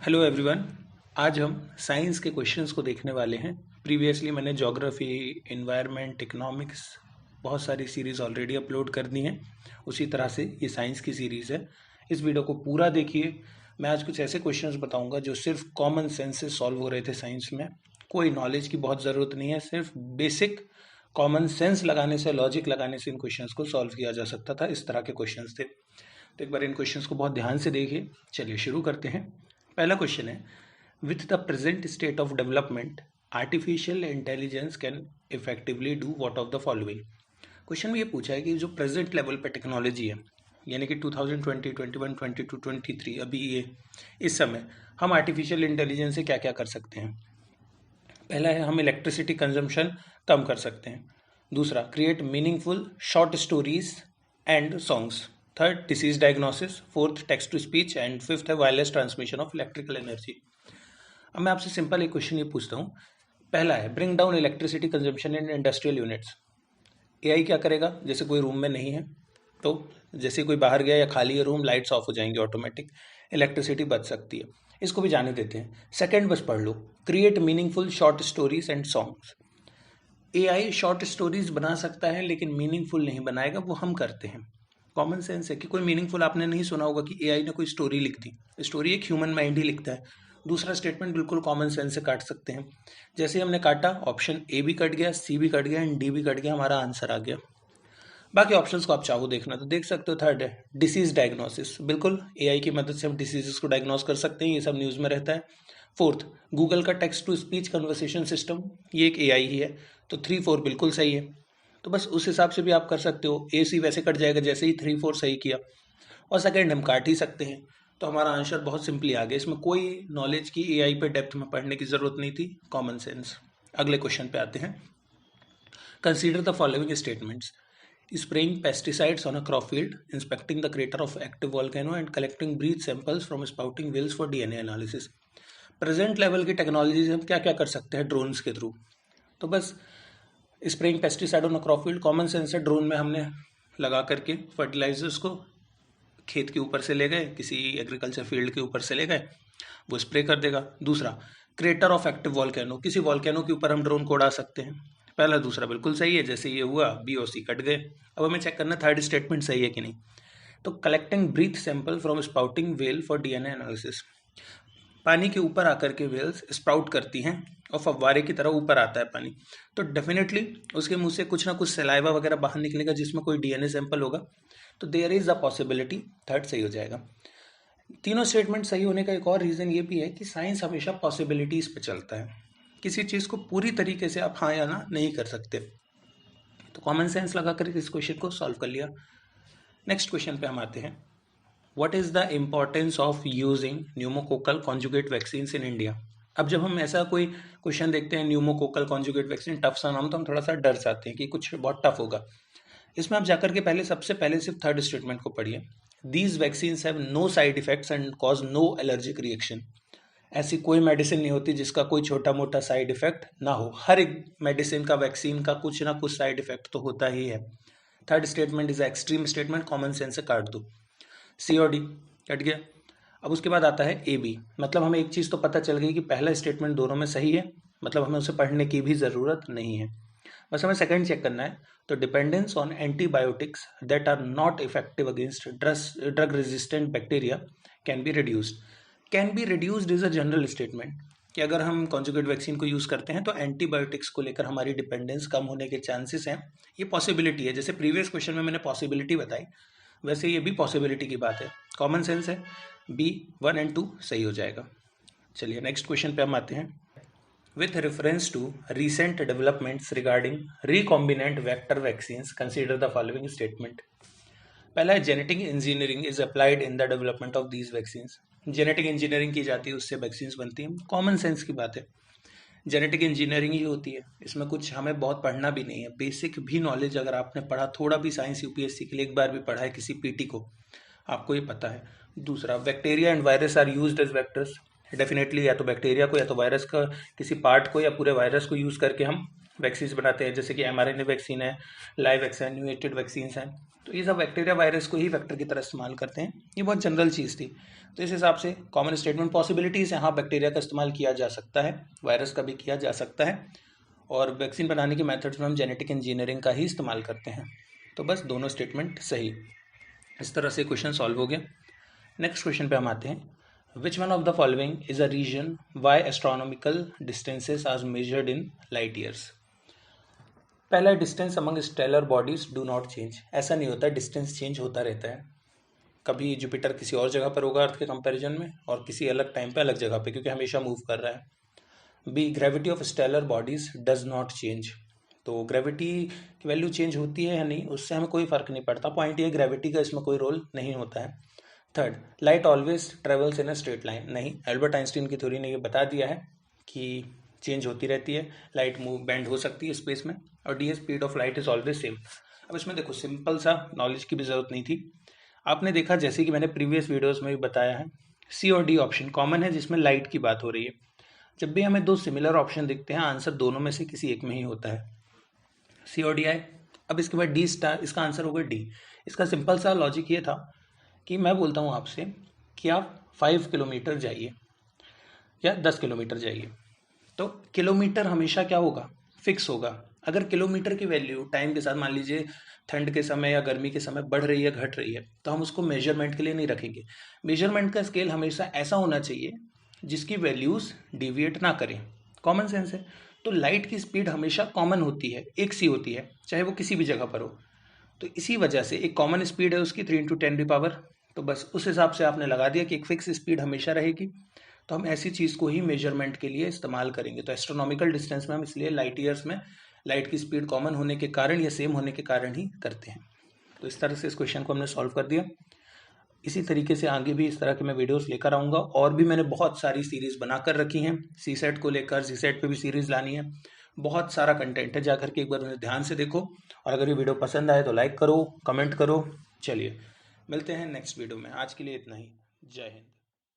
Hello everyone. आज हम science के क्वेश्चंस को देखने वाले हैं। प्रीवियसली मैंने ज्योग्राफी, एनवायरनमेंट, इकोनॉमिक्स बहुत सारी सीरीज़ ऑलरेडी अपलोड कर दी हैं। उसी तरह से ये साइंस की सीरीज़ है। इस वीडियो को पूरा देखिए। मैं आज कुछ ऐसे क्वेश्चंस बताऊंगा जो सिर्फ कॉमन सेंस से सॉल्व हो रहे थे साइंस में। कोई नॉलेज की बहुत ज़रूरत नहीं है, सिर्फ बेसिक कॉमन सेंस लगाने से, लॉजिक लगाने से इन क्वेश्चंस को सॉल्व किया जा सकता था। इस तरह के क्वेश्चंस थे। तो एक बार इन क्वेश्चंस को बहुत ध्यान से देखिए। चलिए शुरू करते हैं। पहला क्वेश्चन है, with the present state of development artificial intelligence can effectively do what of the following. Question में ये पूछा है कि जो प्रेजेंट लेवल पे टेक्नोलॉजी है, यानी कि 2020, 21, 22, 23, अभी ये इस समय हम आर्टिफिशियल इंटेलिजेंस से क्या क्या कर सकते हैं। पहला है, हम इलेक्ट्रिसिटी कंजम्पशन कम कर सकते हैं। दूसरा, create meaningful short stories and songs. Third, disease diagnosis. Fourth, text to speech. And fifth है wireless transmission of electrical energy. अब मैं आपसे सिंपल एक क्वेश्चन ये पूछता हूँ। पहला है, bring down electricity consumption in industrial units. AI क्या करेगा? जैसे कोई रूम में नहीं है तो जैसे कोई बाहर गया या खाली है रूम, लाइट्स ऑफ हो जाएंगी, ऑटोमेटिक इलेक्ट्रिसिटी बच सकती है। इसको भी जाने देते हैं। सेकंड बस पढ़ लो, create meaningful short stories and songs. AI short stories बना सकता है लेकिन मीनिंगफुल नहीं बनाएगा, वो हम करते हैं। कॉमन सेंस है कि कोई मीनिंगफुल आपने नहीं सुना होगा कि एआई ने कोई स्टोरी लिख दी। स्टोरी एक ह्यूमन माइंड ही लिखता है। दूसरा स्टेटमेंट बिल्कुल कॉमन सेंस से काट सकते हैं। जैसे हमने काटा, ऑप्शन ए भी कट गया, सी भी कट गया एंड डी भी कट गया, हमारा आंसर आ गया। बाकी ऑप्शंस को आप चाहो देखना तो देख सकते हो। थर्ड है, डिसीज डायग्नोसिस। बिल्कुल एआई की मदद से हम डिसीजेस को डायग्नोस कर सकते हैं, ये सब न्यूज़ में रहता है। फोर्थ, गूगल का text to speech conversation system, ये एक एआई ही है। तो 3 4 बिल्कुल सही है। तो बस उस हिसाब से भी आप कर सकते हो। ए सी वैसे कट जाएगा जैसे ही 3 4 सही किया, और सेकंड हम काट ही सकते हैं। तो हमारा आंसर बहुत सिंपली आ गया। इसमें कोई नॉलेज की एआई पे डेप्थ में पढ़ने की जरूरत नहीं थी, कॉमन सेंस। अगले क्वेश्चन पे आते हैं। Consider the following statements: spraying pesticides on a crop field, inspecting the crater of active volcano and collecting breath samples from spouting wells for DNA analysis। Present level की technology से हम क्या क्या कर सकते हैं ड्रोन्स के थ्रू? तो बस spraying pesticide on a crop field, common sense है। ड्रोन में हमने लगा करके फर्टिलाइजर्स को खेत के ऊपर से ले गए, किसी एग्रीकल्चर फील्ड के ऊपर से ले गए, वो स्प्रे कर देगा। दूसरा, क्रेटर ऑफ एक्टिव वॉल्केनो, किसी वॉल्केनो के ऊपर हम ड्रोन को उड़ा सकते हैं। पहला दूसरा बिल्कुल सही है, जैसे ये हुआ बी और सी कट गए। अब हमें चेक करना थर्ड स्टेटमेंट सही है कि नहीं। तो collecting breath sample from spouting well for DNA analysis. पानी के ऊपर आकर के वेल्स स्प्राउट करती हैं और फव्वारे की तरह ऊपर आता है पानी, तो डेफिनेटली उसके मुंह से कुछ ना कुछ सलाइवा वगैरह बाहर निकलेगा जिसमें कोई डीएनए सैंपल होगा। तो there is a possibility, third सही हो जाएगा। तीनों स्टेटमेंट सही होने का एक और रीज़न ये भी है कि साइंस हमेशा पॉसिबिलिटीज़ पे चलता है। किसी चीज़ को पूरी तरीके से आप हाँ या ना नहीं कर सकते। तो कॉमन सेंस लगा कर इस क्वेश्चन को सॉल्व कर लिया। नेक्स्ट क्वेश्चन पे हम आते हैं। What is the importance of using pneumococcal conjugate vaccine in India. अब जब हम ऐसा कोई क्वेश्चन देखते हैं, न्यूमोकोकल कॉन्जुगेट वैक्सीन, टफ सा नाम, तो हम थोड़ा सा डर जाते हैं कि कुछ बहुत टफ होगा। इसमें आप जाकर के सबसे पहले सिर्फ थर्ड स्टेटमेंट को पढ़िए। These vaccine have no side effects and cause no allergic reaction. ऐसी कोई मेडिसिन नहीं होती जिसका कोई छोटा मोटा साइड इफेक्ट ना हो। हर एक मेडिसिन का, वैक्सीन का कुछ ना कुछ साइड इफेक्ट तो होता ही है। Third statement is extreme statement, common sense से काट दो। सी और डी कट गया। अब उसके बाद आता है ए बी। मतलब हमें एक चीज़ तो पता चल गई कि पहला स्टेटमेंट दोनों में सही है, मतलब हमें उसे पढ़ने की भी ज़रूरत नहीं है, बस हमें सेकंड चेक करना है। तो dependence on antibiotics that are not effective against drug resistant bacteria can be reduced. Can be reduced is a general statement कि अगर हम कॉन्जुगेट वैक्सीन को यूज़ करते हैं तो एंटीबायोटिक्स को लेकर हमारी डिपेंडेंस कम होने के चांसेस हैं। ये पॉसिबिलिटी है। जैसे प्रीवियस क्वेश्चन में मैंने पॉसिबिलिटी बताई, वैसे ये भी पॉसिबिलिटी की बात है। कॉमन सेंस है। बी 1 एंड 2 सही हो जाएगा। चलिए नेक्स्ट क्वेश्चन पे हम आते हैं। With reference to recent developments regarding recombinant vector vaccines, consider the following statement. पहला है, genetic engineering is applied in the development of these vaccines. Genetic engineering की जाती है, उससे वैक्सीन्स बनती हैं। कॉमन सेंस की बात है, जेनेटिक इंजीनियरिंग ही होती है। इसमें कुछ हमें बहुत पढ़ना भी नहीं है। बेसिक भी नॉलेज अगर आपने पढ़ा, थोड़ा भी साइंस यूपीएससी के लिए एक बार भी पढ़ा है किसी पीटी को, आपको ये पता है। दूसरा, bacteria and virus are used as vectors. Definitely या तो बैक्टीरिया को या तो वायरस का किसी पार्ट को या पूरे वायरस को यूज़ करके हम वैक्सीन बनाते हैं, जैसे कि एमआरएनए वैक्सीन है, लाइव एक्सटेन्यूएटेड वैक्सीन हैं। तो ये सब बैक्टीरिया वायरस को ही वेक्टर की तरह इस्तेमाल करते हैं। ये बहुत जनरल चीज़ थी। तो इस हिसाब से कॉमन स्टेटमेंट पॉसिबिलिटीज़ है, हाँ बैक्टीरिया का इस्तेमाल किया जा सकता है, वायरस का भी किया जा सकता है, और वैक्सीन बनाने के मेथड्स में हम जेनेटिक इंजीनियरिंग का ही इस्तेमाल करते हैं। तो बस दोनों स्टेटमेंट सही। इस तरह से क्वेश्चन सॉल्व हो गया। नेक्स्ट क्वेश्चन पे हम आते हैं। Which one of the following is a reason why astronomical distances are measured in light years. पहला, distance among stellar bodies do not change. ऐसा नहीं होता, डिस्टेंस चेंज होता रहता है। कभी जुपिटर किसी और जगह पर होगा अर्थ के कंपैरिजन में, और किसी अलग टाइम पे अलग जगह पे, क्योंकि हमेशा मूव कर रहा है। B, gravity of stellar bodies does not change. तो ग्रेविटी की वैल्यू चेंज होती है या नहीं, उससे हमें कोई फर्क नहीं पड़ता। पॉइंट ये, ग्रेविटी का इसमें कोई रोल नहीं होता है। Third, light always travels in a straight line. नहीं, एल्बर्ट आइंस्टीन की थ्योरी ने ये बता दिया है कि चेंज होती रहती है, लाइट मूव बेंड हो सकती है स्पेस में। और D, speed of light is always same. अब इसमें देखो, सिंपल सा नॉलेज की भी जरूरत नहीं थी। आपने देखा, जैसे कि मैंने प्रीवियस वीडियोस में भी बताया है, सी और डी ऑप्शन कॉमन है जिसमें लाइट की बात हो रही है। जब भी हमें दो सिमिलर ऑप्शन दिखते हैं, आंसर दोनों में से किसी एक में ही होता है। सी और डी आए। अब इसके बाद डी स्टार, इसका आंसर होगा डी। इसका सिंपल सा लॉजिक ये था कि मैं बोलता हूँ आपसे कि आप 5 किलोमीटर जाइए या 10 किलोमीटर जाइए, तो किलोमीटर हमेशा क्या होगा, फिक्स होगा। अगर किलोमीटर की वैल्यू टाइम के साथ, मान लीजिए ठंड के समय या गर्मी के समय बढ़ रही है, घट रही है, तो हम उसको मेजरमेंट के लिए नहीं रखेंगे। मेजरमेंट का स्केल हमेशा ऐसा होना चाहिए जिसकी वैल्यूज डिविएट ना करें। कॉमन सेंस है। तो लाइट की स्पीड हमेशा कॉमन होती है, एक सी होती है, चाहे वो किसी भी जगह पर हो। तो इसी वजह से एक कॉमन स्पीड है उसकी 3 × 10⁻, तो बस उस हिसाब से आपने लगा दिया कि एक फिक्स स्पीड हमेशा रहेगी। तो हम ऐसी चीज़ को ही मेजरमेंट के लिए इस्तेमाल करेंगे। तो एस्ट्रोनॉमिकल डिस्टेंस में हम इसलिए लाइट ईयर्स में लाइट की स्पीड कॉमन होने के कारण या सेम होने के कारण ही करते हैं। तो इस तरह से इस क्वेश्चन को हमने सॉल्व कर दिया। इसी तरीके से आगे भी इस तरह के मैं वीडियोस लेकर आऊँगा, और भी मैंने बहुत सारी सीरीज़ बनाकर रखी हैं। सी सेट को लेकर जी सेट पे भी सीरीज़ लानी है, बहुत सारा कंटेंट है, जाकर के एक बार उन्हें ध्यान से देखो। और अगर ये वीडियो पसंद आए तो लाइक करो, कमेंट करो। चलिए मिलते हैं नेक्स्ट वीडियो में, आज के लिए इतना ही। जय हिंद।